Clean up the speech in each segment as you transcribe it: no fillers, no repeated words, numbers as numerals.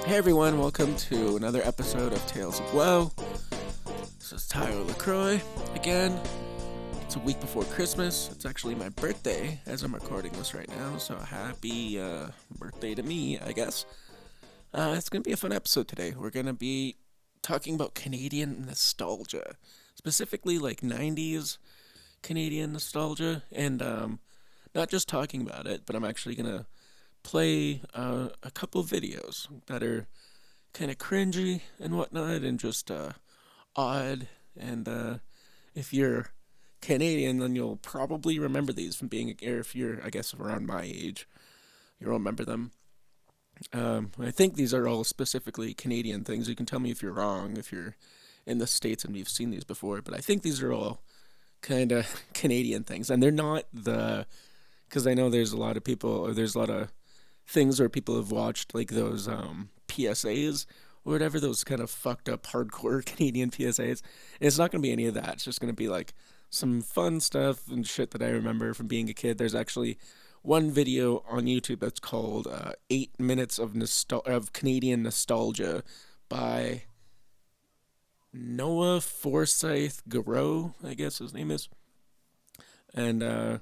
Hey everyone, welcome to another episode of Tales of Woe. This is Tyler Lacroix again. It's a week before Christmas. It's actually my birthday as I'm recording this right now, so happy birthday to me, I guess. It's going to be a fun episode today. We're going to be talking about Canadian nostalgia, specifically like 90s Canadian nostalgia, and not just talking about it, but I'm actually going to play a couple videos that are kind of cringy and whatnot and just odd. And if you're Canadian, then you'll probably remember these from being, or if you're, I guess, around my age, you'll remember them. I think these are all specifically Canadian things. You can tell me if you're wrong, if you're in the States and you've seen these before, but I think these are all kind of Canadian things. And they're not because I know there's a lot of people, or there's a lot of things where people have watched like those PSAs or whatever, those kind of fucked up hardcore Canadian PSAs. And it's not going to be any of that. It's just going to be like some fun stuff and shit that I remember from being a kid. There's actually one video on YouTube that's called 8 Minutes of Canadian Nostalgia by Noah Forsyth Garreau, I guess his name is. And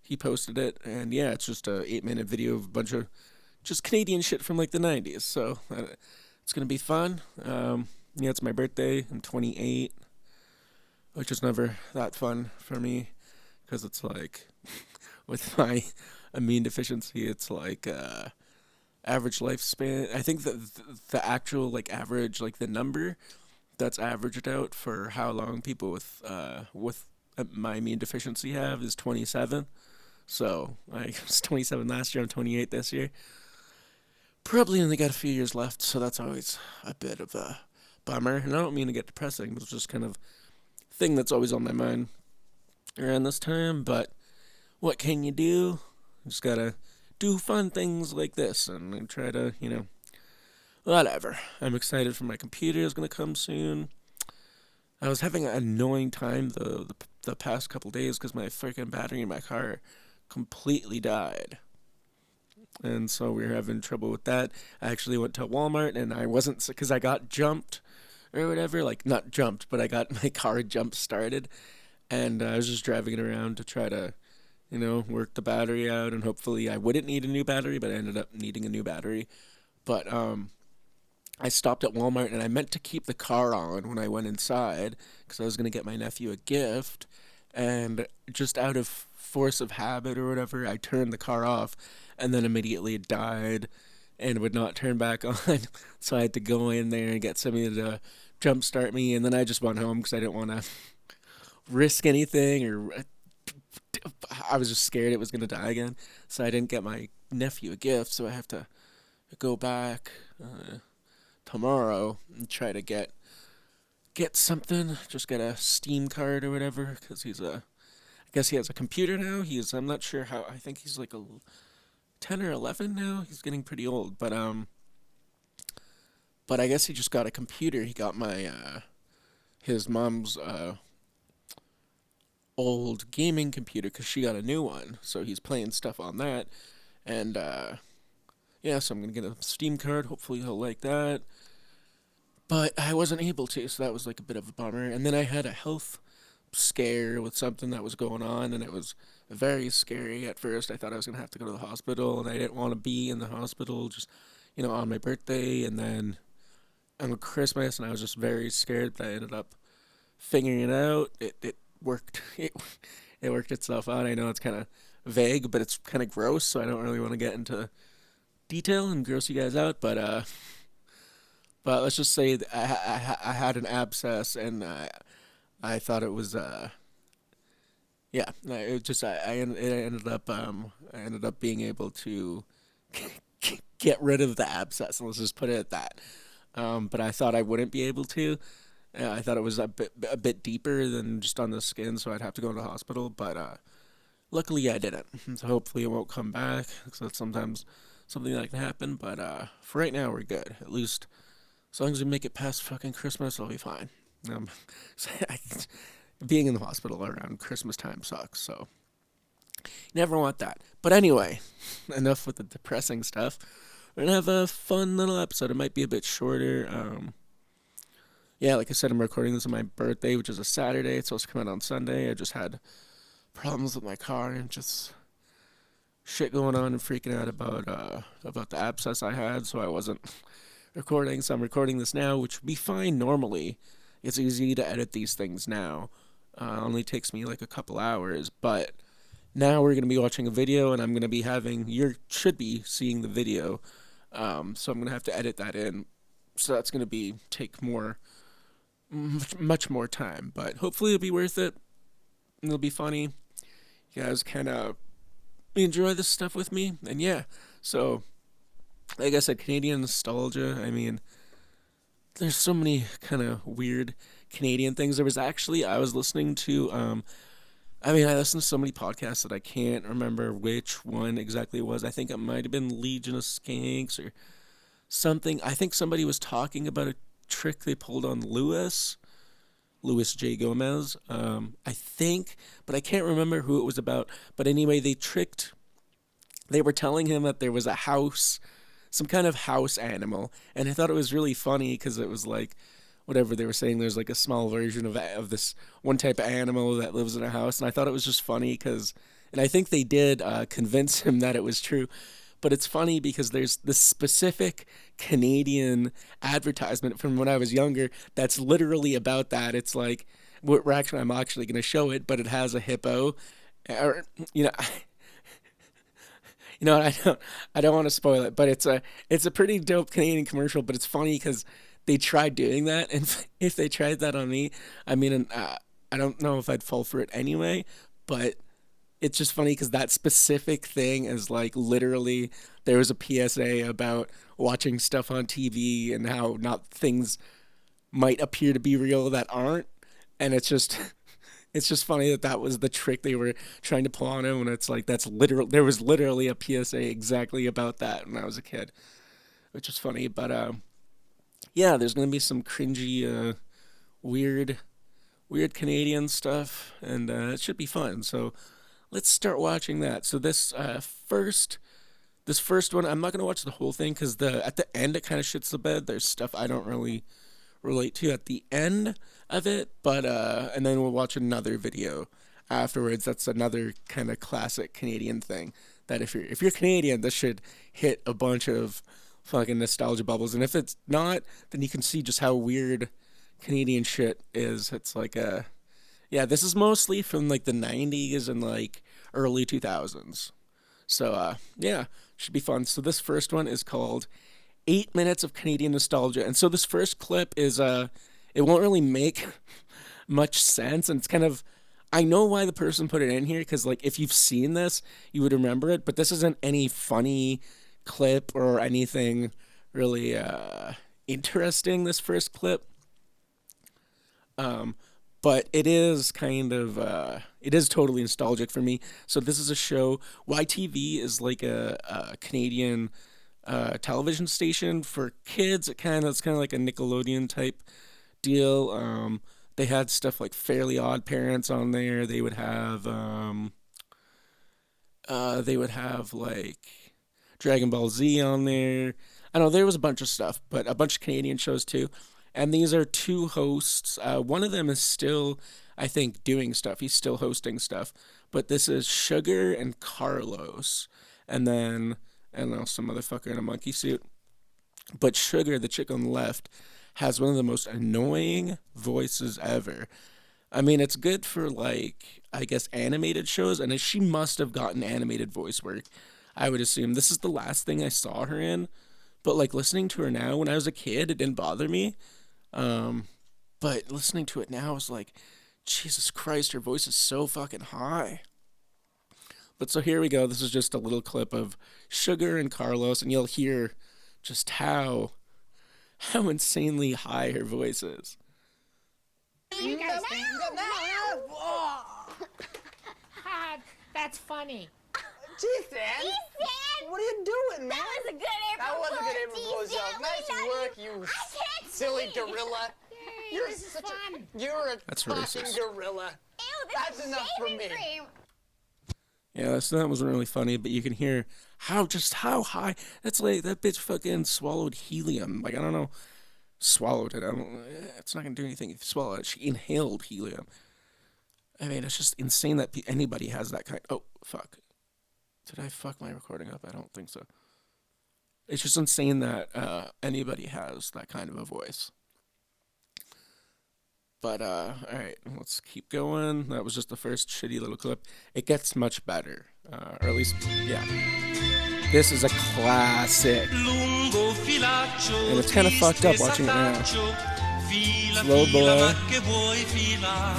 he posted it, and yeah, it's just a 8-minute video of a bunch of just Canadian shit from like the 90s. So it's gonna be fun. Yeah, it's my birthday. I'm 28, which is never that fun for me because it's like with my immune deficiency, it's like average lifespan. I think the actual like average, like the number that's averaged out for how long people with my immune deficiency have is 27. So I was 27 last year. I'm 28 this year. Probably only got a few years left, so that's always a bit of a bummer. And I don't mean to get depressing. It's just kind of thing that's always on my mind around this time. But what can you do? You just gotta do fun things like this and try to, whatever. I'm excited for my computer is gonna come soon. I was having an annoying time the past couple days because my freaking battery in my car completely died. And so we were having trouble with that. I actually went to Walmart and I wasn't, because I got jumped or whatever. Like, not jumped, but I got my car jump started. And I was just driving it around to try to, work the battery out. And hopefully I wouldn't need a new battery, but I ended up needing a new battery. But I stopped at Walmart and I meant to keep the car on when I went inside because I was going to get my nephew a gift. And just out of force of habit or whatever, I turned the car off and then immediately it died and would not turn back on. So I had to go in there and get somebody to jumpstart me. And then I just went home because I didn't want to risk anything, or I was just scared it was going to die again. So I didn't get my nephew a gift. So I have to go back tomorrow and try to get something, just get a Steam card or whatever, because I guess he has a computer now. I'm not sure how, I think he's like 10 or 11 now. He's getting pretty old, but I guess he just got a computer. He got his mom's old gaming computer because she got a new one, so he's playing stuff on that, and yeah, so I'm gonna get a Steam card. Hopefully he'll like that. But I wasn't able to, so that was like a bit of a bummer. And then I had a health scare with something that was going on, and it was very scary at first. I thought I was going to have to go to the hospital, and I didn't want to be in the hospital just, on my birthday and then on Christmas, and I was just very scared, but I ended up figuring it out. It worked. It worked itself out. I know it's kind of vague, but it's kind of gross, so I don't really want to get into detail and gross you guys out, but let's just say that I had an abscess, and I thought it was yeah. It just I ended up being able to get rid of the abscess. Let's just put it at that. But I thought I wouldn't be able to. I thought it was a bit deeper than just on the skin, so I'd have to go to the hospital. But luckily I didn't. So hopefully it won't come back. So that's sometimes something that can happen. But for right now we're good. At least. As long as we make it past fucking Christmas, I'll be fine. Being in the hospital around Christmas time sucks, so never want that. But anyway, enough with the depressing stuff. we're gonna have a fun little episode. It might be a bit shorter. Yeah, like I said, I'm recording this on my birthday, which is a Saturday. It's supposed to come out on Sunday. I just had problems with my car and just shit going on and freaking out about the abscess I had, so I wasn't recording. So I'm recording this now, which would be fine normally. It's easy to edit these things now. Only takes me like a couple hours, but now we're gonna be watching a video, and I'm gonna be should be seeing the video. So I'm gonna have to edit that in. So that's gonna take much more time, but hopefully it'll be worth it. It'll be funny. You guys kind of enjoy this stuff with me, and yeah. So, like I said, Canadian nostalgia. I mean, there's so many kind of weird Canadian things. I was listening to, I listen to so many podcasts that I can't remember which one exactly it was. I think it might have been Legion of Skanks or something. I think somebody was talking about a trick they pulled on Louis J. Gomez, I think, but I can't remember who it was about. But anyway, they were telling him that there was a house, some kind of house animal, and I thought it was really funny because it was like, whatever they were saying, there's like a small version of this one type of animal that lives in a house, and I thought it was just funny and I think they did convince him that it was true. But it's funny because there's this specific Canadian advertisement from when I was younger that's literally about that. It's like, I'm actually going to show it, but it has a hippo, or I don't want to spoil it, but it's a pretty dope Canadian commercial. But it's funny because they tried doing that, and if they tried that on me, I don't know if I'd fall for it anyway, but it's just funny because that specific thing is like literally there was a PSA about watching stuff on TV and how not things might appear to be real that aren't, and it's just funny that was the trick they were trying to pull on him, and it's like there was literally a PSA exactly about that when I was a kid, which is funny. But yeah, there's gonna be some cringy, weird Canadian stuff, and it should be fun. So let's start watching that. So this first one, I'm not gonna watch the whole thing because at the end it kind of shits the bed. There's stuff I don't really relate to at the end of it, but and then we'll watch another video afterwards. That's another kind of classic Canadian thing that if you're Canadian, this should hit a bunch of fucking nostalgia bubbles. And if it's not, then you can see just how weird Canadian shit is. It's like yeah, this is mostly from like the 90s and like early 2000s. So yeah, should be fun. So this first one is called 8 Minutes of Canadian Nostalgia. And so this first clip is it won't really make much sense, and it's kind of, I know why the person put it in here, because like if you've seen this, you would remember it, but this isn't any funny clip or anything really interesting, this first clip. But it is it is totally nostalgic for me. So this is a show. YTV is like a Canadian television station for kids. It's kind of like a Nickelodeon type deal. They had stuff like Fairly Odd Parents on there. They would have like Dragon Ball Z on there. I don't know, there was a bunch of stuff, but a bunch of Canadian shows too. And these are two hosts. One of them is still, I think, doing stuff. He's still hosting stuff. But this is Sugar and Carlos. And then, I don't know, some motherfucker in a monkey suit. But Sugar, the chick on the left, has one of the most annoying voices ever. I mean, it's good for, like, I guess, animated shows. And she must have gotten animated voice work, I would assume. This is the last thing I saw her in. But, like, listening to her now, when I was a kid, it didn't bother me. But listening to it now is like, Jesus Christ, her voice is so fucking high. But so here we go. This is just a little clip of Sugar and Carlos, and you'll hear just how insanely high her voice is. You guys think that's funny. Ethan! What are you doing, man? That was a good April Fool's joke. Nice work, you silly gorilla. Yay, this is fun. You're a That's talking racist. gorilla. Ew, this That's is enough for shaving me. cream. Yeah, so that wasn't really funny, but you can hear how high. That's like that bitch fucking swallowed helium. Like I don't know, swallowed it. I don't. It's not gonna do anything if you swallow it. She inhaled helium. I mean, it's just insane that anybody has that kind. Oh fuck! Did I fuck my recording up? I don't think so. It's just insane that anybody has that kind of a voice. But, alright, let's keep going. That was just the first shitty little clip. It gets much better. Or at least, yeah. This is a classic. And it's kind of fucked up watching it now. Slow boy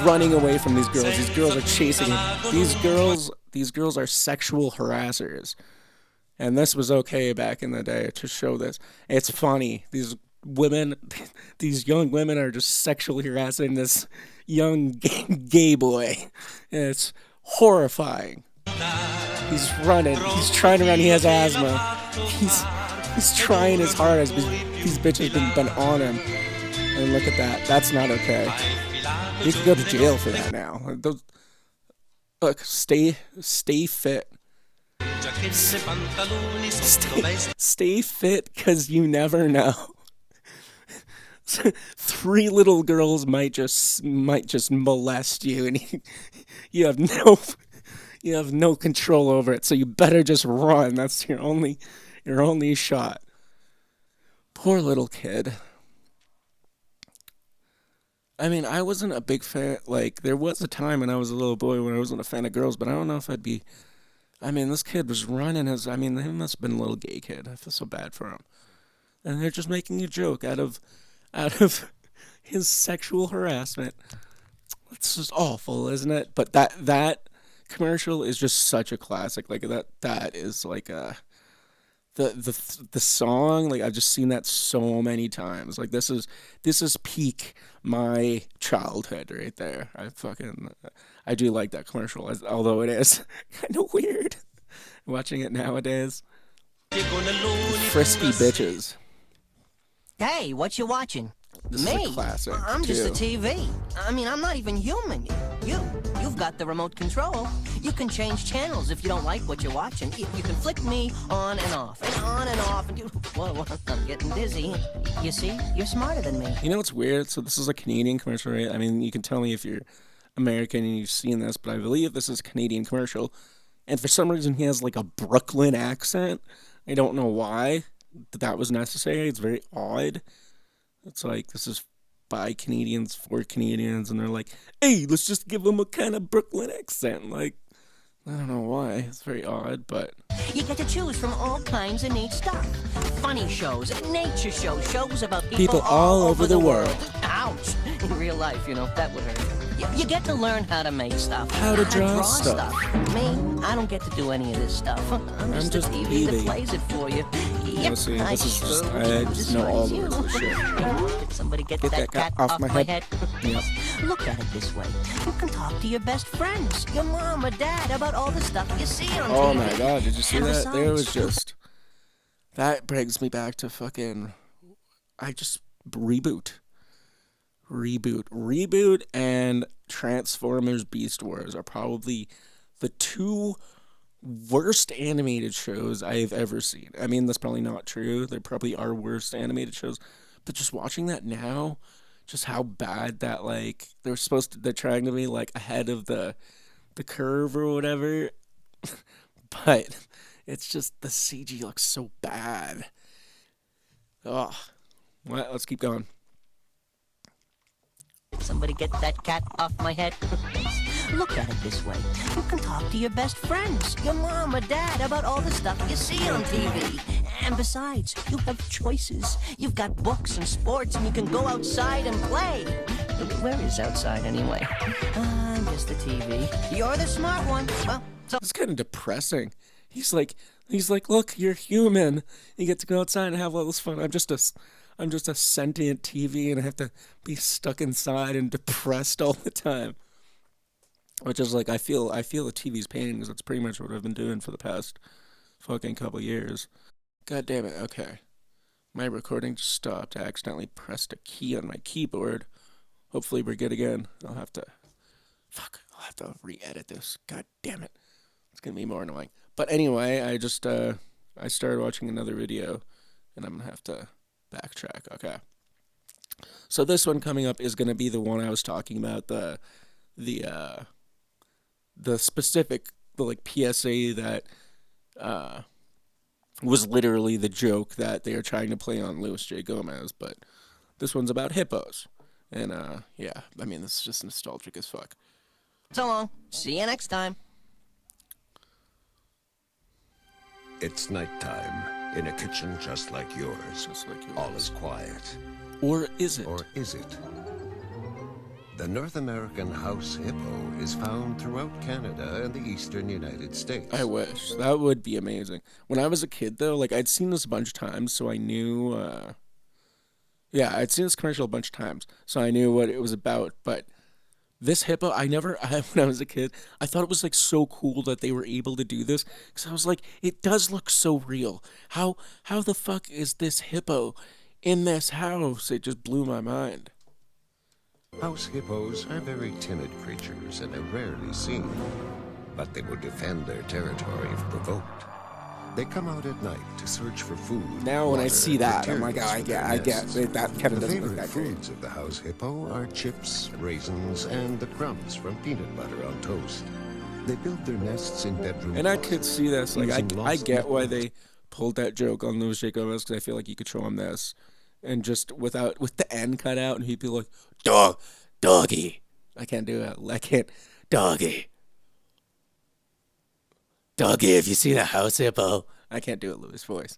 running away from these girls. These girls are chasing him. These girls are sexual harassers. And this was okay back in the day to show this. It's funny. These young women are just sexually harassing this young gay boy. And it's horrifying. He's running. He's trying to run. He has asthma. He's trying his hardest. These bitches been on him. And look at that. That's not okay. You could go to jail for that now. Look, stay fit. Stay fit, because you never know. 3 little girls might just molest you, and you have no control over it. So you better just run. That's your only shot. Poor little kid. I mean, I wasn't a big fan. Like, there was a time when I was a little boy when I wasn't a fan of girls, but I don't know if I'd be. I mean, this kid was running he must have been a little gay kid. I feel so bad for him. And they're just making a joke out of his sexual harassment. It's just awful, isn't it? But that commercial is just such a classic. Like that is like the song. Like I've just seen that so many times. Like this is peak my childhood right there. I do like that commercial, although it is kind of weird watching it nowadays. Frisky bitches. Hey, what you watching? This Me? is a classic, I'm just a too. TV. I mean, I'm not even human. You've got the remote control. You can change channels if you don't like what you're watching. You can flick me on and off, and on and off, and whoa, I'm getting dizzy. You see, you're smarter than me. You know what's weird? So this is a Canadian commercial, right? I mean, you can tell me if you're American and you've seen this, but I believe this is a Canadian commercial. And for some reason, he has like a Brooklyn accent. I don't know why that was necessary. It's very odd. It's like, this is by Canadians for Canadians, and they're like, hey, let's just give them a kind of Brooklyn accent. Like, I don't know why. It's very odd, but... You get to choose from all kinds of neat stuff. Funny shows, nature shows, shows about People all over the world. Ouch! In real life, that would hurt. You get to learn how to make stuff. How to draw stuff. Me, I don't get to do any of this stuff. I'm just a TV that plays it for you. Yep, see, I just know all the words of the shit. Did somebody get that cat off my head? Yep. Look at it this way. You can talk to your best friends, your mom or dad, about all the stuff you see on TV. Oh my god, did you see And that? besides, There was just... That brings me back to fucking... Reboot and Transformers Beast Wars are probably the 2 worst animated shows I've ever seen. I mean, that's probably not true. They probably are worst animated shows. But just watching that now, just how bad that, like, they're trying to be, like, ahead of the curve or whatever. But it's just, the CG looks so bad. Oh, well, let's keep going. Somebody get that cat off my head. Look at it this way. You can talk to your best friends, your mom or dad, about all the stuff you see on TV. And besides, you have choices. You've got books and sports, and you can go outside and play. Where is outside anyway? I'm just the TV. You're the smart one. Well, so it's kind of depressing. He's like, look, you're human. You get to go outside and have all this fun. I'm just a sentient TV, and I have to be stuck inside and depressed all the time. Which is like, I feel the TV's pain, because that's pretty much what I've been doing for the past fucking couple years. God damn it, okay. My recording just stopped. I accidentally pressed a key on my keyboard. Hopefully we're good again. I'll have to re-edit this. God damn it. It's gonna be more annoying. But anyway, I just I started watching another video, and I'm gonna have to backtrack. Okay. So this one coming up is gonna be the one I was talking about, the specific PSA that was literally the joke that they are trying to play on Luis J. Gomez, but this one's about hippos. And yeah, I mean, this is just nostalgic as fuck. So long. See you next time. It's nighttime in a kitchen just like yours. Just like yours. All is quiet. Or is it? Or is it? The North American house hippo is found throughout Canada and the eastern United States. I wish. That would be amazing. When I was a kid, though, I'd seen this a bunch of times, so I knew, yeah, I'd seen this commercial a bunch of times, so I knew what it was about, but this hippo, when I was a kid, I thought it was, so cool that they were able to do this, because I was like, it does look so real. How the fuck is this hippo in this house? It just blew my mind. House hippos are very timid creatures and are rarely seen, but they will defend their territory if provoked. They come out at night to search for food. Now when I see that, I'm like, materials I for their get nests. that kind of The doesn't look favorite that great. foods of the house hippo are chips, raisins, and the crumbs from peanut butter on toast. They build their nests in bedroom And I could closets, see this. using I lost get why liquids. they pulled that joke on Louis J. Gomez, because I feel like you could show him this, and just with the end cut out, and he'd be like, doggy. I can't do it. I can't. Doggy, if you see the house hippo. I can't do a Louis voice.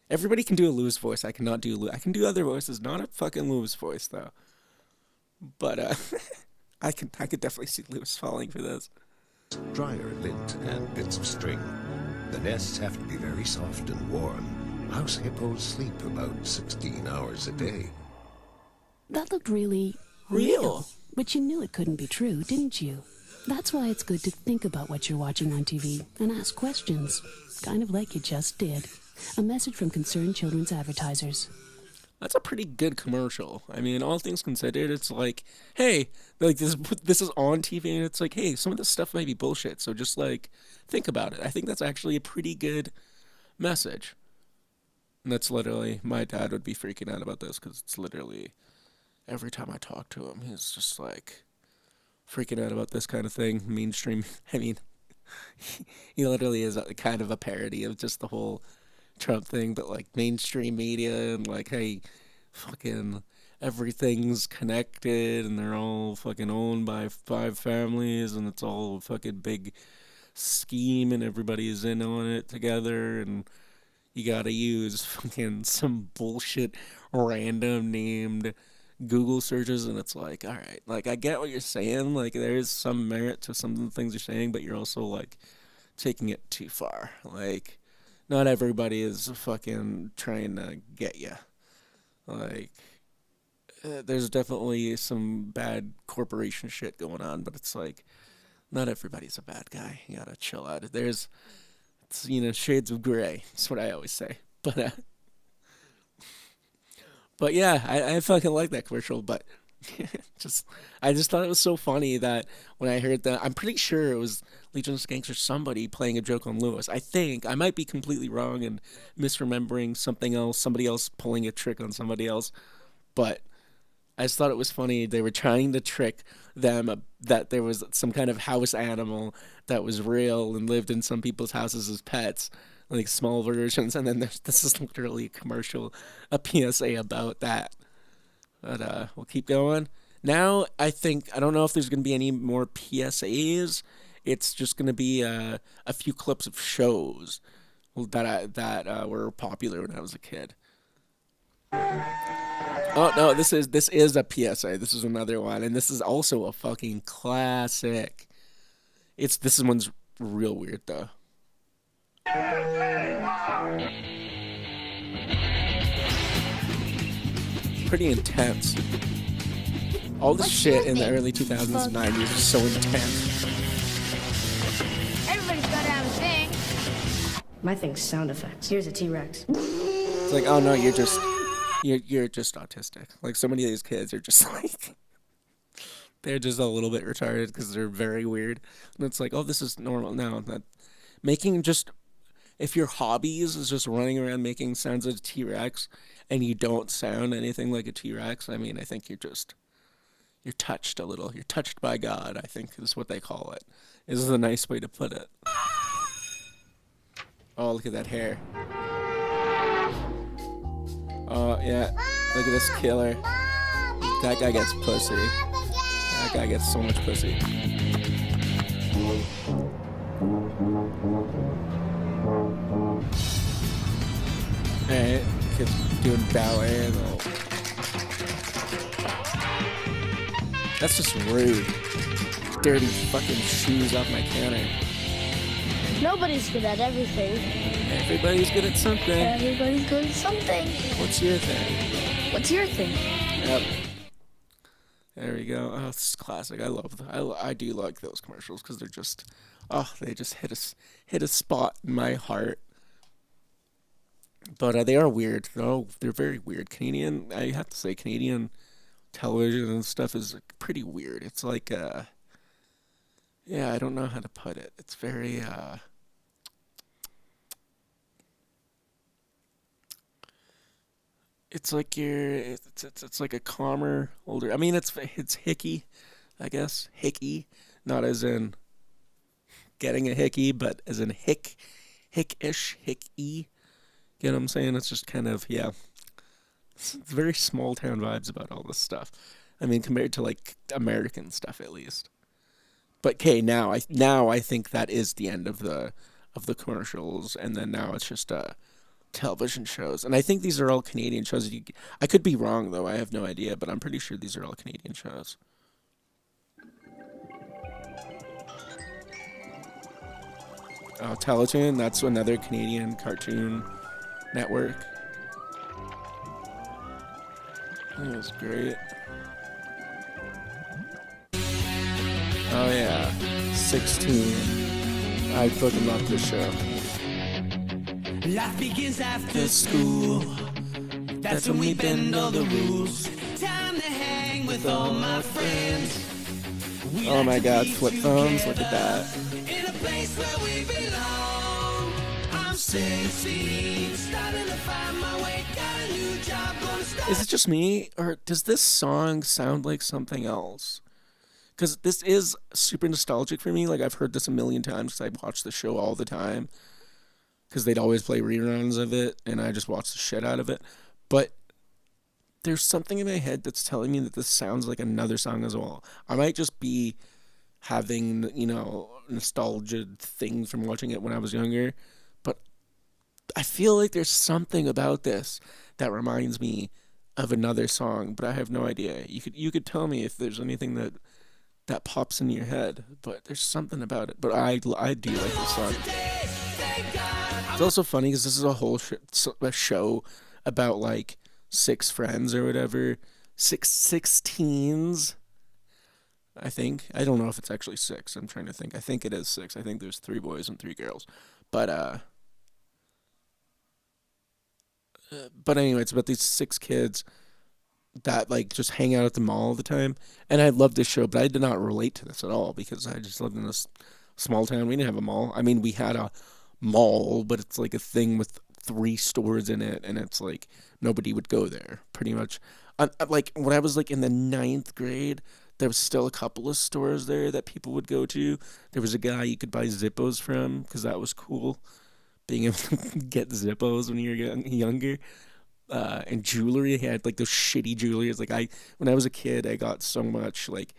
Everybody can do a Louis voice. I cannot do Louis. I can do other voices, not a fucking Louis voice, though. But, I could definitely see Louis falling for this. Dryer lint and bits of string. The nests have to be very soft and warm. House hippos sleep about 16 hours a day. That looked really Real. But you knew it couldn't be true, didn't you? That's why it's good to think about what you're watching on TV and ask questions, kind of like you just did. A message from Concerned Children's Advertisers. That's a pretty good commercial. I mean, all things considered, it's like, hey, this is on TV, and it's like, hey, some of this stuff might be bullshit, so just think about it. I think that's actually a pretty good message. And that's literally, my dad would be freaking out about this, because it's literally, every time I talk to him, he's just freaking out about this kind of thing. Mainstream, I mean, he literally is kind of a parody of just the whole Trump thing, but mainstream media and hey, fucking everything's connected and they're all fucking owned by 5 families and it's all a fucking big scheme and everybody's in on it together and you gotta use fucking some bullshit random named Google searches and it's all right, I get what you're saying, there is some merit to some of the things you're saying, but you're also taking it too far. Not everybody is fucking trying to get you. There's definitely some bad corporation shit going on, but it's not everybody's a bad guy. You gotta chill out. It's shades of gray. That's what I always say. But yeah, I fucking like that commercial, but I just thought it was so funny that when I heard that, I'm pretty sure it was Legion of Skanks or somebody playing a joke on Lewis. I might be completely wrong and misremembering something else, somebody else pulling a trick on somebody else, but I just thought it was funny. They were trying to trick them that there was some kind of house animal that was real and lived in some people's houses as pets, small versions, and then this is literally a commercial, a PSA about that. But we'll keep going. Now, I don't know if there's going to be any more PSAs. It's just going to be a few clips of shows that were popular when I was a kid. Oh, no, this is a PSA. This is another one, and this is also a fucking classic. This one's real weird, though. Pretty intense. All the shit in the early 2000s and 90s is so intense. Everybody's got to have a thing. My thing's sound effects. Here's a T-Rex. It's oh no, you're just autistic. So many of these kids are just they're just a little bit retarded because they're very weird. And it's like, oh, this is normal. No, that making just if your hobbies is just running around making sounds of a T-Rex and you don't sound anything like a T-Rex, I mean, I think you're touched a little. You're touched by God, I think is what they call it. This is a nice way to put it. Oh, look at that hair. Oh, yeah. Look at this killer. That guy gets pussy. That guy gets so much pussy. Alright, kid's doing ballet and all. That's just rude. Dirty fucking shoes off my counter. Nobody's good at everything. Everybody's good at something. Everybody's good at something. What's your thing? What's your thing? Yep. There we go. Oh, this is classic. I love I do like those commercials because they're just, they just hit a spot in my heart. But they are weird. Oh, they're very weird. I have to say, Canadian television and stuff is pretty weird. It's like, I don't know how to put it. It's very, it's like it's like a calmer, older. I mean, it's hicky, I guess. Hicky, not as in getting a hickey, but as in hickish, hicky. You know what I'm saying? It's just kind of, it's very small town vibes about all this stuff. I mean, compared to like American stuff, at least. But okay, now I think that is the end of the commercials, and then now it's just television shows, and I think these are all Canadian shows. I could be wrong though; I have no idea, but I'm pretty sure these are all Canadian shows. Oh, Teletoon, that's another Canadian cartoon network. That was great. Oh yeah, 16. I fucking love this show. Life begins after school. That's when we bend all the rules. Time to hang with all my friends. Oh my god, flip phones, look at that. In a place where we belong. I'm 16, starting to find my way. Got a new job, gonna start. Is it just me, or does this song sound like something else? Because this is super nostalgic for me. Like, I've heard this a million times because I watch the show all the time. Because they'd always play reruns of it, and I just watched the shit out of it. But there's something in my head that's telling me that this sounds like another song as well. I might just be having, nostalgia things from watching it when I was younger. But I feel like there's something about this that reminds me of another song, but I have no idea. You could tell me if there's anything that pops in your head, but there's something about it. But I do like this song. It's also funny because this is a whole a show about like 6 friends or whatever, 6 teens. I think. I don't know if it's actually 6. I'm trying to think. I think it is 6. I think there's 3 boys and 3 girls. But anyway, it's about these 6 kids that like just hang out at the mall all the time. And I love this show, but I did not relate to this at all because I just lived in this small town. We didn't have a mall. I mean, we had a mall, but it's like a thing with 3 stores in it, and it's like nobody would go there pretty much. Like when I was like in the 9th grade, there was still a couple of stores there that people would go to. There was a guy you could buy Zippos from because that was cool, being able to get Zippos when you were younger. And jewelry, he had like those shitty jewelry. It's like when I was a kid, I got so much like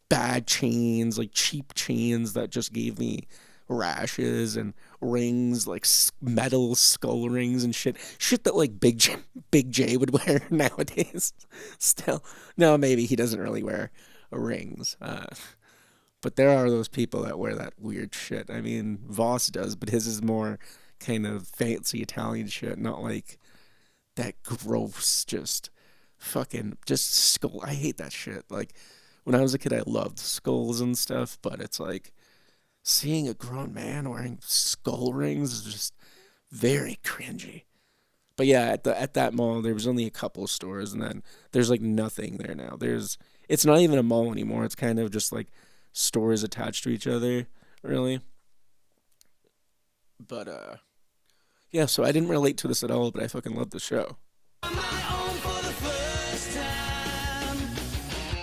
bad chains, like cheap chains that just gave me rashes, and rings, like metal skull rings and shit that like Big J would wear nowadays. Still, no, maybe he doesn't really wear rings, but there are those people that wear that weird shit. I mean, Voss does, but his is more kind of fancy Italian shit, not like that gross just skull. I hate that shit. Like when I was a kid, I loved skulls and stuff, but it's like seeing a grown man wearing skull rings is just very cringy. But yeah, at that mall, there was only a couple of stores, and then there's like nothing there now. it's not even a mall anymore. It's kind of just like stores attached to each other, really. But yeah. So I didn't relate to this at all, but I fucking love the show. On my own for the first time.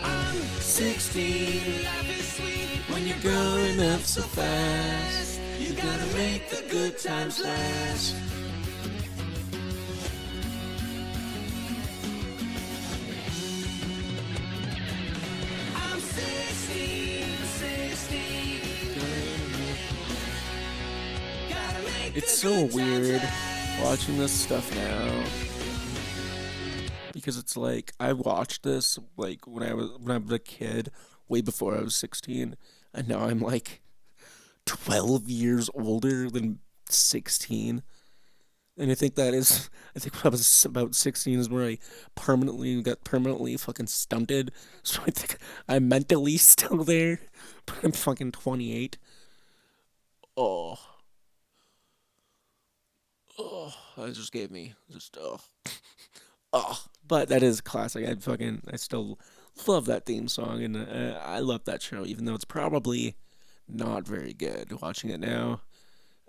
I'm 16. Life is sweet when you're growing up so fast. You gotta make the good times last. I'm 16. Gotta make It's the so good times weird last. watching this stuff now. Because it's like I watched this like when I was a kid, way before I was 16, and now I'm like 12 years older than 16. And I think when I was about 16 is where I got permanently fucking stunted. So I think I'm mentally still there, but I'm fucking 28. Oh, that just gave me oh. But that is classic. I still love that theme song, and I love that show, even though it's probably not very good watching it now.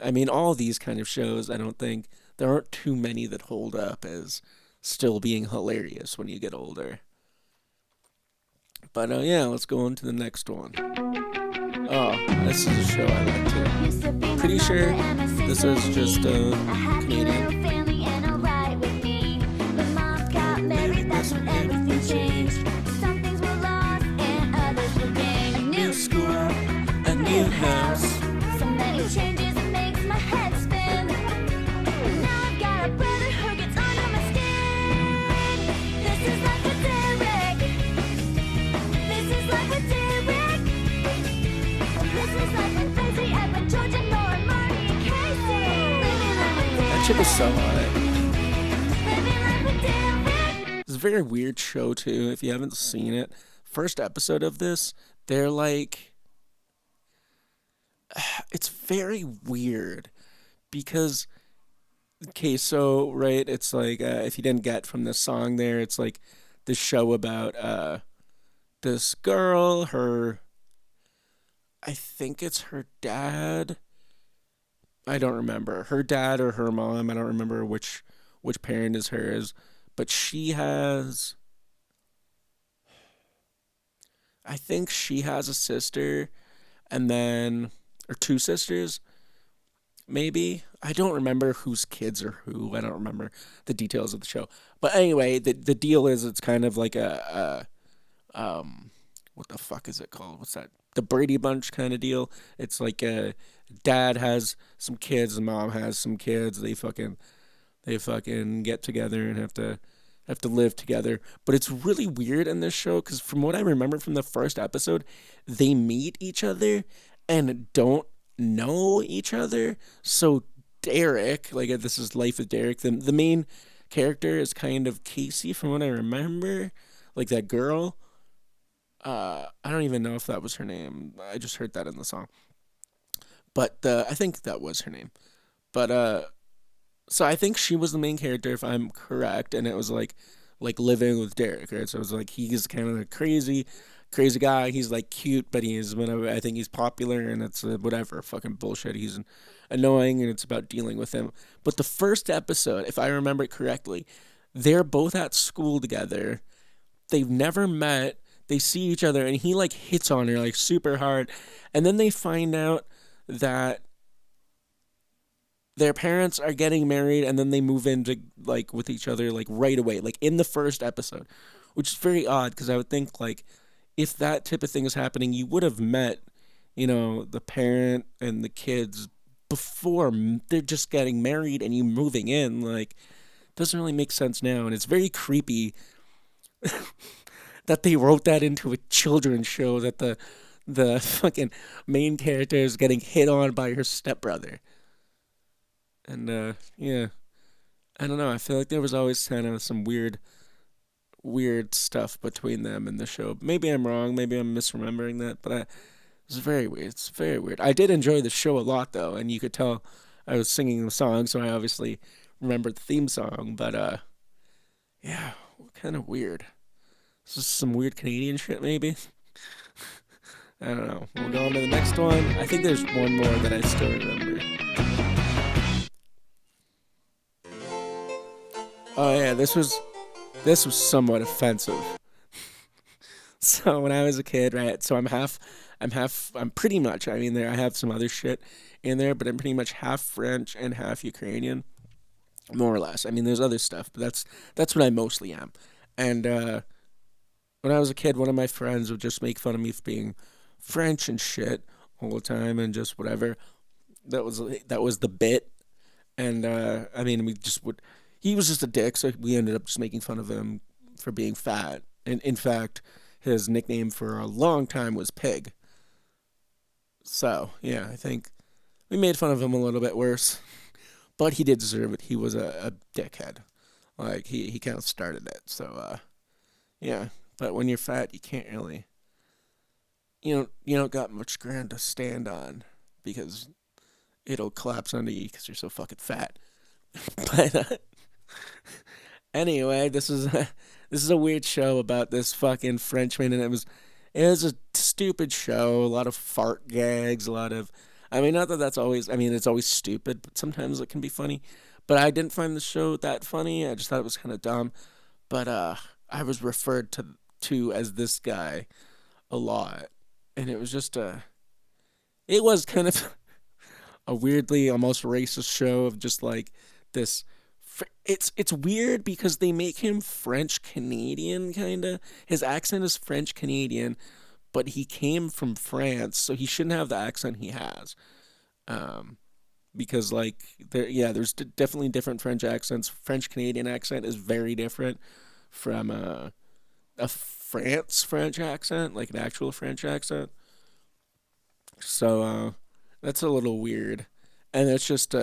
I mean, all these kind of shows, I don't think there aren't too many that hold up as still being hilarious when you get older. But yeah, let's go on to the next one. Oh, this is a show I like too. Pretty sure this is just Canadian. A new house. So many changes, it makes my head spin. Now I've got a brother who gets under my skin. This is life with Derek. This is life with Derek. This is life with Tracy, Edwin, George, and Nora, Marty, and Casey. Living life with Derek. That chick is so hot. Living life with Derek. It's a very weird show too. If you haven't seen it, first episode of this, they're like, it's very weird because, okay, so right, it's like if you didn't get from this song there, it's like this show about this girl, I think it's her dad. I don't remember her dad or her mom. I don't remember which parent is hers, but she has. I think she has a sister, and then, or two sisters, maybe. I don't remember whose kids are who. I don't remember the details of the show. But anyway, the deal is it's kind of like what the fuck is it called? What's that? The Brady Bunch kind of deal. It's like dad has some kids, and mom has some kids. They fucking get together and have to live together. But it's really weird in this show because from what I remember from the first episode, they meet each other and don't know each other. So Derek, like this is Life with Derek, the main character is kind of Casey from what I remember, like that girl. I don't even know if that was her name. I just heard that in the song. But I think that was her name. But so I think she was the main character, if I'm correct, and it was like living with Derek, right? So it was like he's kind of a crazy guy. He's like cute, but I think he's popular, and it's whatever fucking bullshit. He's annoying, and it's about dealing with him. But the first episode, if I remember it correctly, they're both at school together. They've never met. They see each other, and he like hits on her like super hard, and then they find out that their parents are getting married, and then they move into like with each other like right away, like in the first episode, which is very odd because I would think like if that type of thing is happening, you would have met, the parent and the kids before they're just getting married and you moving in. Like, doesn't really make sense now, and it's very creepy that they wrote that into a children's show that the fucking main character is getting hit on by her stepbrother. And yeah, I don't know. I feel like there was always kind of some weird stuff between them in the show. Maybe I'm wrong. Maybe I'm misremembering that. But it's very weird. It's very weird. I did enjoy the show a lot, though, and you could tell I was singing the song, so I obviously remembered the theme song. But yeah, kind of weird. This is some weird Canadian shit, maybe. I don't know. We'll go on to the next one. I think there's one more that I still remember. Oh yeah, this was somewhat offensive. So when I was a kid, right? So I'm pretty much. I mean, I have some other shit in there, but I'm pretty much half French and half Ukrainian, more or less. I mean, there's other stuff, but that's what I mostly am. And when I was a kid, one of my friends would just make fun of me for being French and shit all the time, and just whatever. That was the bit. And I mean, we just would. He was just a dick, so we ended up just making fun of him for being fat. And in fact, his nickname for a long time was Pig. So, yeah, I think we made fun of him a little bit worse. But he did deserve it. He was a dickhead. Like, he kind of started it. So, yeah. But when you're fat, you can't really... You don't got much ground to stand on. Because it'll collapse under you because you're so fucking fat. But... Anyway, this is a weird show about this fucking Frenchman, and it was a stupid show. A lot of fart gags, a lot of. I mean, not that that's always. I mean, it's always stupid, but sometimes it can be funny. But I didn't find the show that funny. I just thought it was kind of dumb. But I was referred to as this guy a lot, and it was just it was kind of a weirdly almost racist show of just like this. It's weird because they make him French Canadian, kind of. His accent is French Canadian, but he came from France, so he shouldn't have the accent he has. Because like there's definitely different French accents. French Canadian accent is very different from a French accent, like an actual French accent. So that's a little weird, and it's just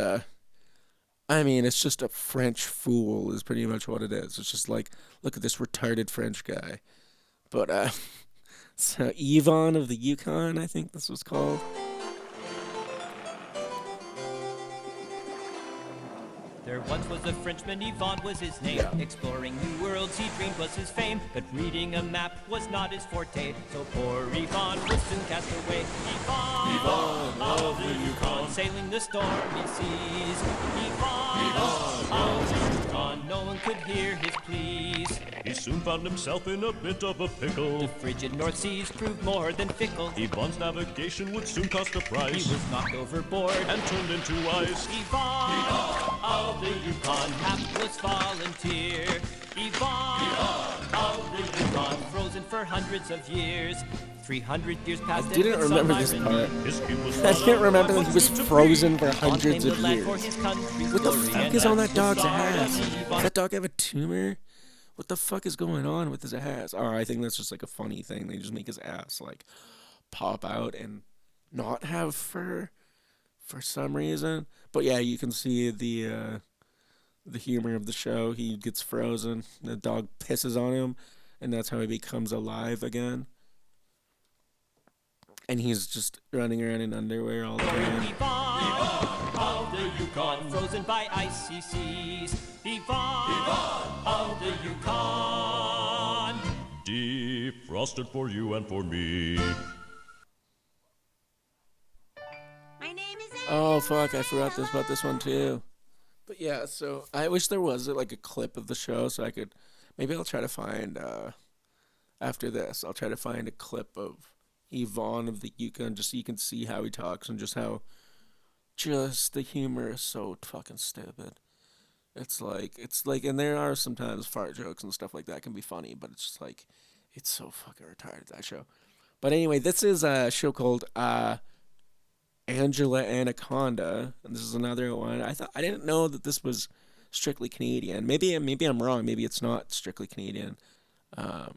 I mean, it's just a French fool is pretty much what it is. It's just like, look at this retarded French guy. But, so Yvonne of the Yukon, I think this was called. There once was a Frenchman, Yvonne was his name. Yeah. Exploring new worlds, he dreamed was his fame. But reading a map was not his forte. So poor Yvonne was soon cast away. Yvonne of the Yukon, sailing the stormy seas. Yvonne of the Yukon, no one could hear his pleas. He soon found himself in a bit of a pickle. The frigid North Seas proved more than fickle. Yvonne's navigation would soon cost a price. He was knocked overboard and turned into ice. Yvonne of the Yukon, hapless volunteer. Yvonne of the Yukon, frozen for hundreds of years. 300 years past. I didn't remember this part. I didn't remember that he was frozen for hundreds of years. What the fuck is on that dog's ass? Does that dog have a tumor? What the fuck is going on with his ass? Oh, I think that's just like a funny thing. They just make his ass like pop out and not have fur for some reason. But yeah, you can see the humor of the show. He gets frozen. The dog pisses on him, and that's how he becomes alive again. And he's just running around in underwear all the time. Yvonne of the Yukon, frozen by icy seas. Yvonne of the Yukon, defrosted for you and for me. My name is Oh fuck, I forgot about this one too. But yeah, so I wish there was like a clip of the show so I could. Maybe I'll try to find after this. I'll try to find a clip of Yvonne of the Yukon, just so you can see how he talks and just how the humor is so fucking stupid. It's like, and there are sometimes fart jokes and stuff like that can be funny, but it's just like, it's so fucking retarded, that show. But anyway, this is a show called Angela Anaconda, and this is another one. I didn't know that this was strictly Canadian. Maybe I'm wrong. Maybe it's not strictly Canadian. I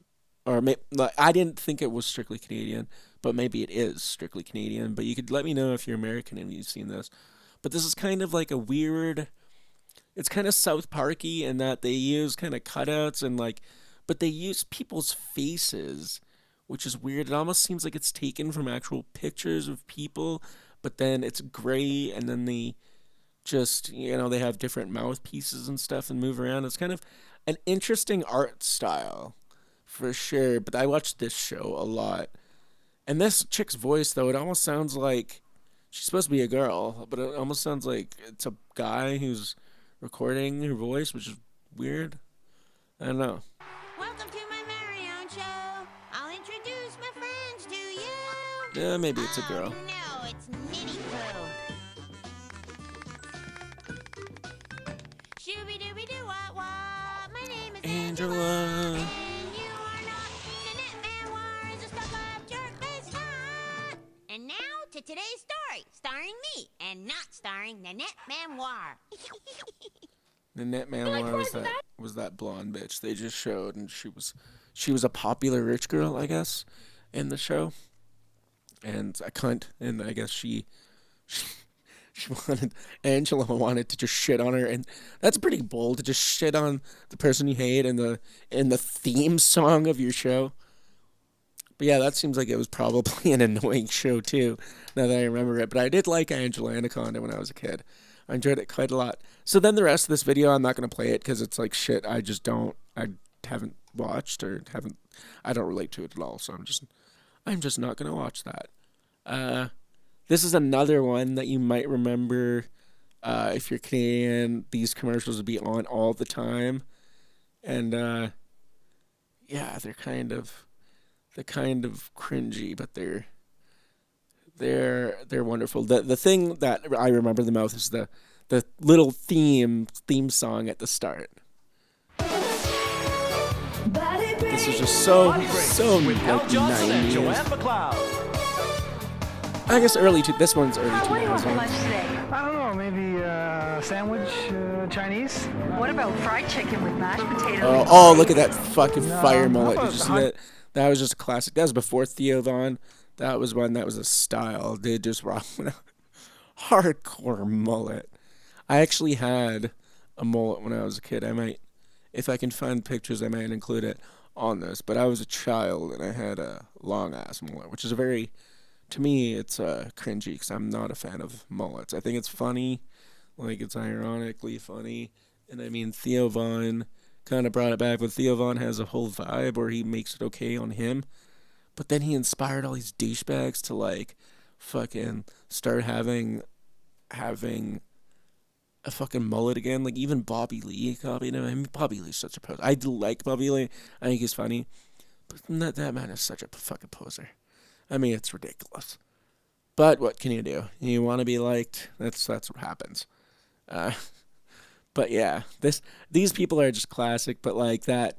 didn't think it was strictly Canadian, but maybe it is strictly Canadian. But you could let me know if you're American and you've seen this. But this is kind of like a weird. It's kind of South Parky in that they use kind of cutouts and but they use people's faces, which is weird. It almost seems like it's taken from actual pictures of people, but then it's gray, and then they just they have different mouthpieces and stuff and move around. It's kind of an interesting art style for sure. But I watched this show a lot. And this chick's voice, though, it almost sounds like she's supposed to be a girl, but it almost sounds like it's a guy who's recording her voice, which is weird. I don't know. Welcome to my very own show. I'll introduce my friends to you. Yeah, maybe it's a girl. No, it's Nitty Poo. Shooby-dooby-doo-wah-wah. My name is Angela. And you are not Nanette Manoir is a stuck-up jerk-faced slut. And now to today's story, starring me and not starring Nanette Manoir. Nanette Manoir was that blonde bitch they just showed, and she was a popular rich girl, I guess, in the show. And a cunt, and I guess she Angela wanted to just shit on her, and that's pretty bold to just shit on the person you hate in the theme song of your show. But yeah, that seems like it was probably an annoying show too, now that I remember it. But I did like Angela Anaconda when I was a kid. I enjoyed it quite a lot. So then the rest of this video, I'm not going to play it because it's like shit I haven't watched or I don't relate to it at all. So I'm just not going to watch that. This is another one that you might remember if you're Canadian. These commercials would be on all the time. And yeah, they're kind of cringy, but they're wonderful. The thing that I remember the most is the little theme song at the start. This is just so like 90s. I guess this one's early 2000s. I don't know, maybe sandwich, Chinese. What about fried chicken with mashed potatoes? Oh, look at that fucking fire mullet. Did you see that? That was just a classic. That was before Theo Von. That was a style. They just rock with a hardcore mullet. I actually had a mullet when I was a kid. If I can find pictures, I might include it on this. But I was a child, and I had a long-ass mullet, which is to me, it's cringy, because I'm not a fan of mullets. I think it's funny, like it's ironically funny. And I mean, Theo Von kind of brought it back, but Theo Von has a whole vibe where he makes it okay on him. But then he inspired all these douchebags to like fucking start having a fucking mullet again. Like even Bobby Lee copied him. I mean, Bobby Lee's such a poser. I do like Bobby Lee. I think he's funny. But that man is such a fucking poser. I mean, it's ridiculous. But what can you do? You want to be liked. That's what happens. But yeah, these people are just classic. But like that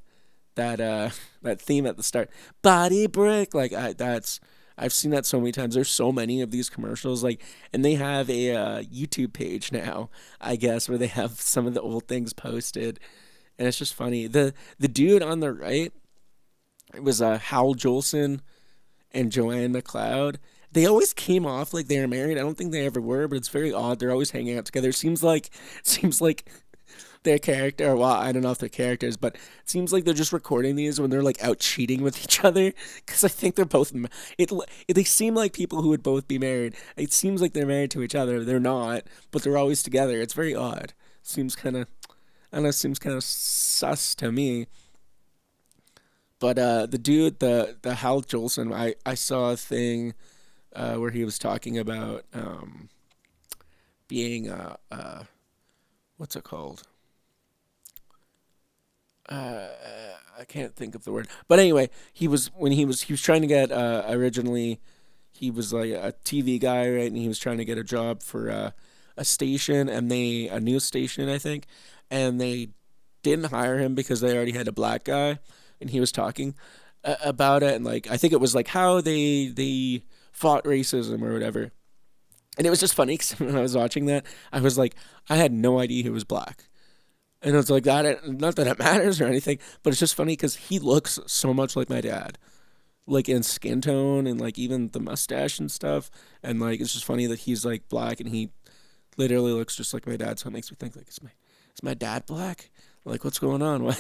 theme at the start, body brick. Like I've seen that so many times. There's so many of these commercials. Like, and they have a YouTube page now, I guess, where they have some of the old things posted, and it's just funny. The dude on the right, it was Hal Jolson and Joanne McLeod. They always came off like they were married. I don't think they ever were, but it's very odd. They're always hanging out together. It seems like their character, or well, I don't know if they're characters, but it seems like they're just recording these when they're like out cheating with each other. Because I think they're both. They seem like people who would both be married. It seems like they're married to each other. They're not, but they're always together. It's very odd. Seems kind of sus to me. But the dude, the Hal Jolson, I saw a thing where he was talking about being what's it called? I can't think of the word. But anyway, he was trying to get originally, he was like a TV guy, right? And he was trying to get a job for a station, and a news station, I think, and they didn't hire him because they already had a black guy. And he was talking about it, and like I think it was like how they fought racism or whatever. And it was just funny because when I was watching that, I was like, I had no idea he was black. And it's like that, not that it matters or anything, but it's just funny because he looks so much like my dad, like in skin tone and like even the mustache and stuff. And like it's just funny that he's like black and he literally looks just like my dad. So it makes me think like, is my dad black? Like, what's going on? Why?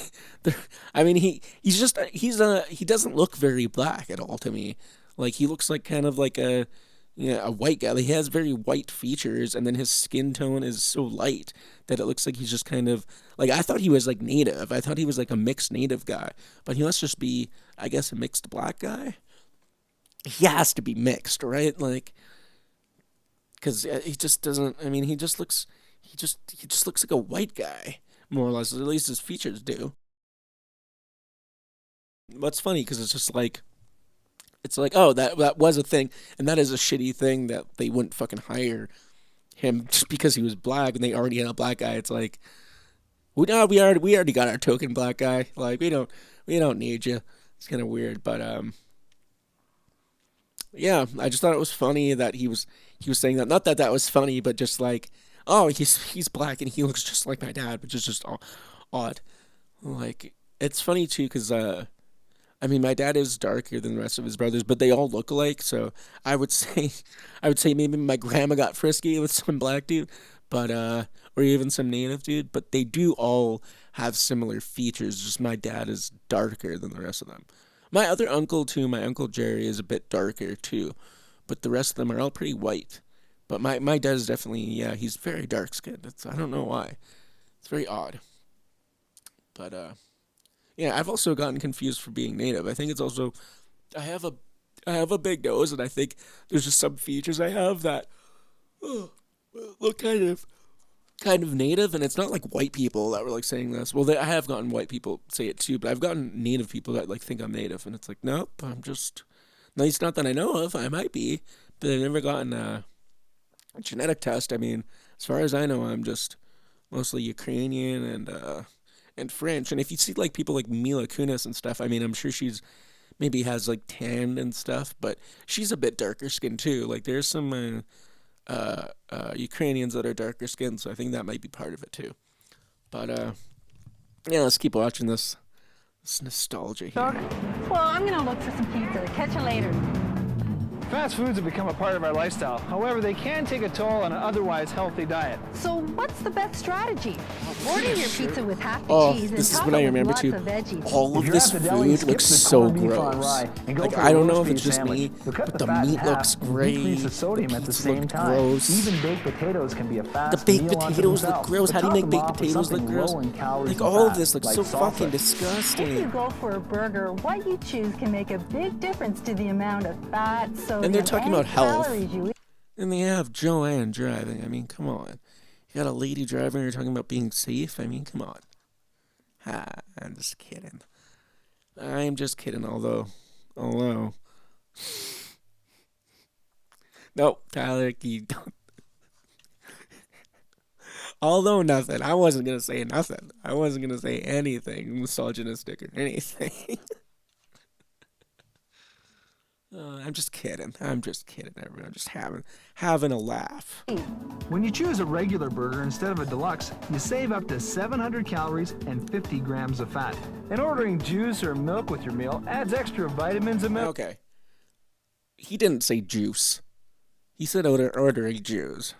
I mean, he doesn't look very black at all to me. Like, he looks like kind of like a Yeah, a white guy. Like, he has very white features, and then his skin tone is so light that it looks like he's just kind of like, I thought he was like native. I thought he was like a mixed native guy, but he must just be, I guess, a mixed black guy. He has to be mixed, right? Like, because he just doesn't. I mean, he just looks like a white guy, more or less. At least his features do. What's funny, because it's just like, it's like, oh, that was a thing, and that is a shitty thing that they wouldn't fucking hire him just because he was black and they already had a black guy. It's like, we already got our token black guy. Like, we don't need you. It's kind of weird, but yeah, I just thought it was funny that he was saying that. Not that that was funny, but just like, oh, he's black and he looks just like my dad, which is just odd. Like, it's funny too, because I mean, my dad is darker than the rest of his brothers, but they all look alike. So I would say maybe my grandma got frisky with some black dude, but or even some native dude. But they do all have similar features. Just my dad is darker than the rest of them. My other uncle too, my Uncle Jerry, is a bit darker too, but the rest of them are all pretty white. But my dad is definitely, yeah, he's very dark skinned. I don't know why. It's very odd. But yeah, I've also gotten confused for being native. I think it's also, I have a big nose, and I think there's just some features I have that look kind of native, and it's not like white people that were like saying this. Well, I have gotten white people say it too, but I've gotten native people that like think I'm native, and it's like, nope, I'm just, no, it's not that I know of. I might be, but I've never gotten a genetic test. I mean, as far as I know, I'm just mostly Ukrainian and French. And if you see like people like Mila Kunis and stuff, I mean, I'm sure she's maybe has like tan and stuff, but she's a bit darker skinned too. Like, there's some Ukrainians that are darker skinned, so I think that might be part of it too. But yeah, let's keep watching this nostalgia here. Well, I'm gonna look for some pizza. Catch you later. Fast foods have become a part of our lifestyle. However, they can take a toll on an otherwise healthy diet. So what's the best strategy? Order your pizza with half the Oh, cheese and this is top what it I with remember lots too. of veggies. All of If you're this at the deli, food skip looks the so corned beef on gross. rye and go Like, for I a don't know roast if it's beef just me, sandwich. You'll cut but the the fat in meat half looks and great. decrease the sodium The at the pizza same looked time. gross. Even baked potatoes can be a fast The baked meal unto potatoes look themselves. gross. But How do you top make them baked off with potatoes look something gross? low in calories Like, and all of fat, this looks like so salsa. fucking If you disgusting. go for a burger, what you choose can make a big difference to the amount of fat, sodium, And they're talking and about health. calories you eat. And they have Joanne driving. I mean, come on. You got a lady driving, you're talking about being safe? I mean, come on. Ha, I'm just kidding. I'm just kidding, although. No, Tyler, you don't. Although nothing. I wasn't going to say nothing. I wasn't going to say anything misogynistic or anything. I'm just kidding. Everyone. I'm just having a laugh. When you choose a regular burger instead of a deluxe, you save up to 700 calories and 50 grams of fat. And ordering juice or milk with your meal adds extra vitamins and minerals. Okay. He didn't say juice. He said ordering juice.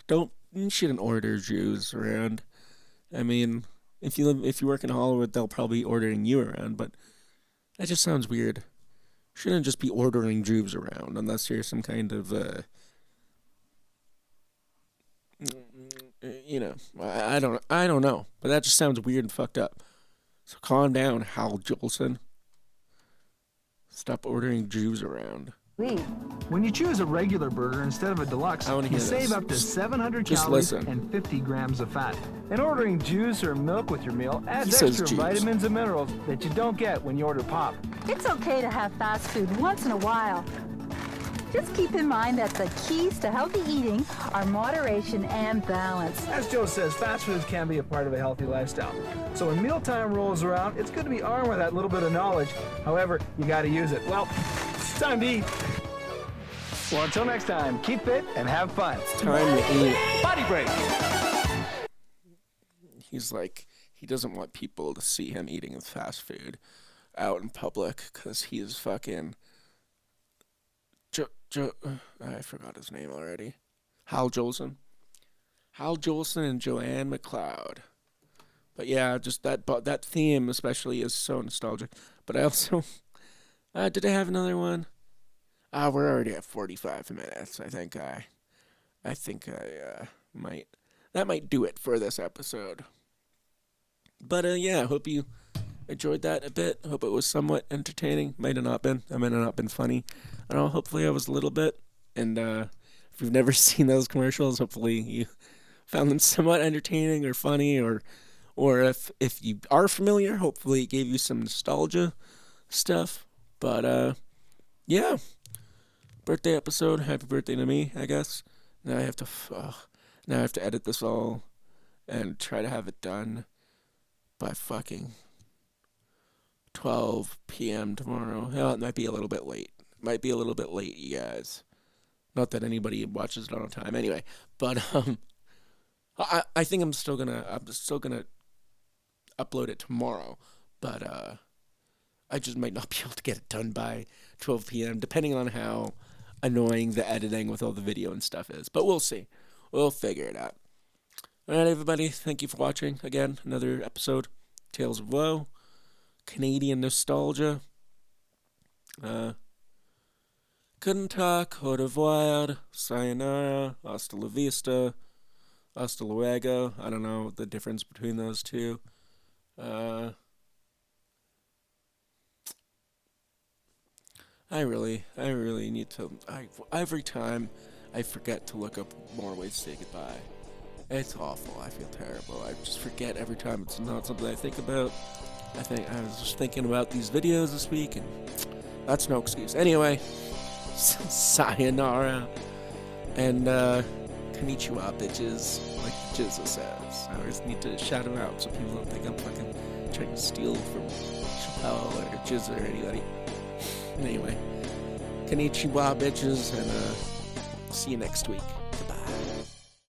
You shouldn't order Jews around. I mean, if you work in Hollywood, they'll probably be ordering you around, but that just sounds weird. Shouldn't just be ordering Jews around unless you're some kind of I don't know, but that just sounds weird and fucked up. So calm down, Hal Jolson. Stop ordering Jews around. When you choose a regular burger instead of a deluxe, you save up to 700 calories and 50 grams of fat. And ordering juice or milk with your meal adds extra vitamins and minerals that you don't get when you order pop. It's okay to have fast food once in a while. Just keep in mind that the keys to healthy eating are moderation and balance. As Joe says, fast foods can be a part of a healthy lifestyle. So when mealtime rolls around, it's good to be armed with that little bit of knowledge. However, you got to use it. Well, it's time to eat. Well, until next time, keep fit and have fun. It's time to eat. Body break. He's like, he doesn't want people to see him eating his fast food out in public because he's fucking... I forgot his name already. Hal Jolson. Hal Jolson and Joanne McLeod. But yeah, just that theme especially is so nostalgic. But I also... did I have another one? We're already at 45 minutes. I think I might do it for this episode. But yeah, I hope you enjoyed that a bit. Hope it was somewhat entertaining. Might have not been. I might have not been funny. I don't know, hopefully I was a little bit. And if you've never seen those commercials, hopefully you found them somewhat entertaining or funny, or if you are familiar, hopefully it gave you some nostalgia stuff. But yeah, birthday episode. Happy birthday to me, I guess. Now I have to edit this all and try to have it done by fucking 12 p.m. tomorrow. Hell, it might be a little bit late. You guys. Not that anybody watches it on time anyway. But I think I'm still gonna upload it tomorrow. But I just might not be able to get it done by 12 p.m. depending on how annoying the editing with all the video and stuff is. But we'll see. We'll figure it out. Alright, everybody. Thank you for watching. Again, another episode. Tales of Woe. Canadian nostalgia. Couldn't talk. Au revoir. Sayonara. Hasta la vista. Hasta luego. I don't know the difference between those two. I really need to. Every time I forget to look up more ways to say goodbye. It's awful. I feel terrible. I just forget every time. It's not something I think about. I was just thinking about these videos this week, and that's no excuse. Anyway, sayonara, and konnichiwa, bitches, like Jizza says. I always need to shout them out so people don't think I'm fucking trying to steal from Chappelle or Jizza or anybody. Anyway, konnichiwa, bitches, and see you next week.